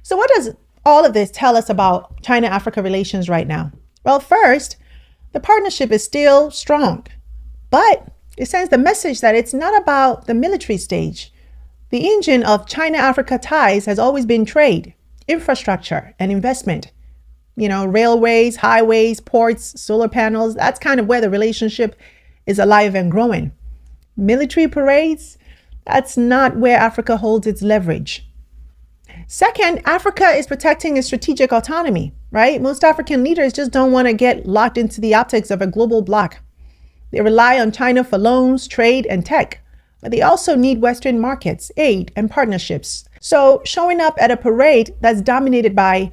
So what does all of this tell us about China-Africa relations right now? Well, first, the partnership is still strong, but it sends the message that it's not about the military stage. The engine of China-Africa ties has always been trade, infrastructure, and investment. Railways, highways, ports, solar panels. That's kind of where the relationship is alive and growing. Military parades, that's not where Africa holds its leverage. Second, Africa is protecting its strategic autonomy, right? Most African leaders just don't want to get locked into the optics of a global bloc. They rely on China for loans, trade, and tech, but they also need Western markets, aid, and partnerships. So showing up at a parade that's dominated by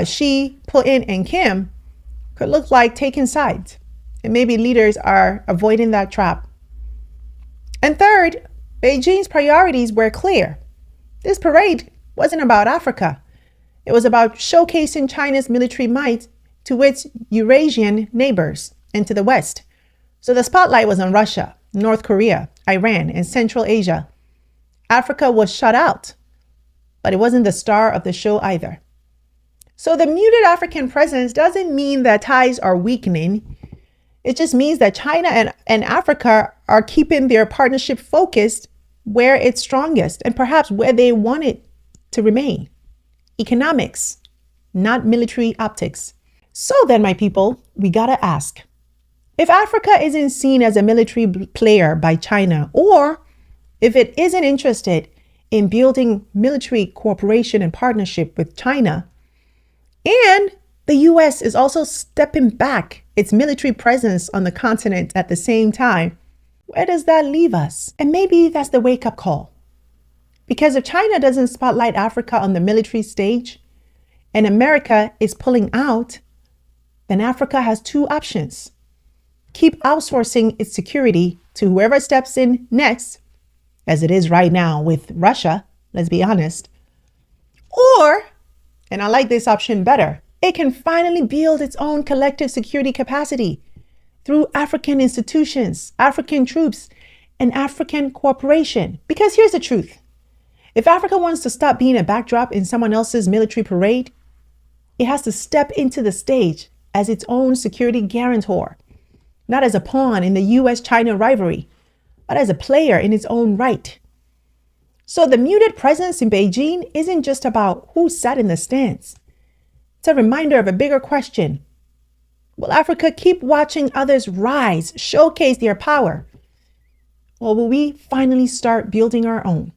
Xi, Putin, and Kim could look like taking sides. And maybe leaders are avoiding that trap. And third, Beijing's priorities were clear. This parade wasn't about Africa. It was about showcasing China's military might to its Eurasian neighbors and to the West. So the spotlight was on Russia, North Korea, Iran, and Central Asia. Africa was shut out, but it wasn't the star of the show either. So the muted African presence doesn't mean that ties are weakening. It just means that China and Africa are keeping their partnership focused where it's strongest and perhaps where they want it to remain. Economics, not military optics. So then, my people, we gotta ask, if Africa isn't seen as a military player by China, or if it isn't interested in building military cooperation and partnership with China, and the US is also stepping back its military presence on the continent at the same time, where does that leave us? And maybe that's the wake-up call. Because if China doesn't spotlight Africa on the military stage, and America is pulling out, then Africa has two options. Keep outsourcing its security to whoever steps in next, as it is right now with Russia, let's be honest. Or, and I like this option better, it can finally build its own collective security capacity through African institutions, African troops, and African cooperation. Because here's the truth. If Africa wants to stop being a backdrop in someone else's military parade, it has to step into the stage as its own security guarantor, not as a pawn in the US-China rivalry, but as a player in its own right. So the muted presence in Beijing isn't just about who sat in the stands. It's a reminder of a bigger question. Will Africa keep watching others rise, showcase their power? Or will we finally start building our own?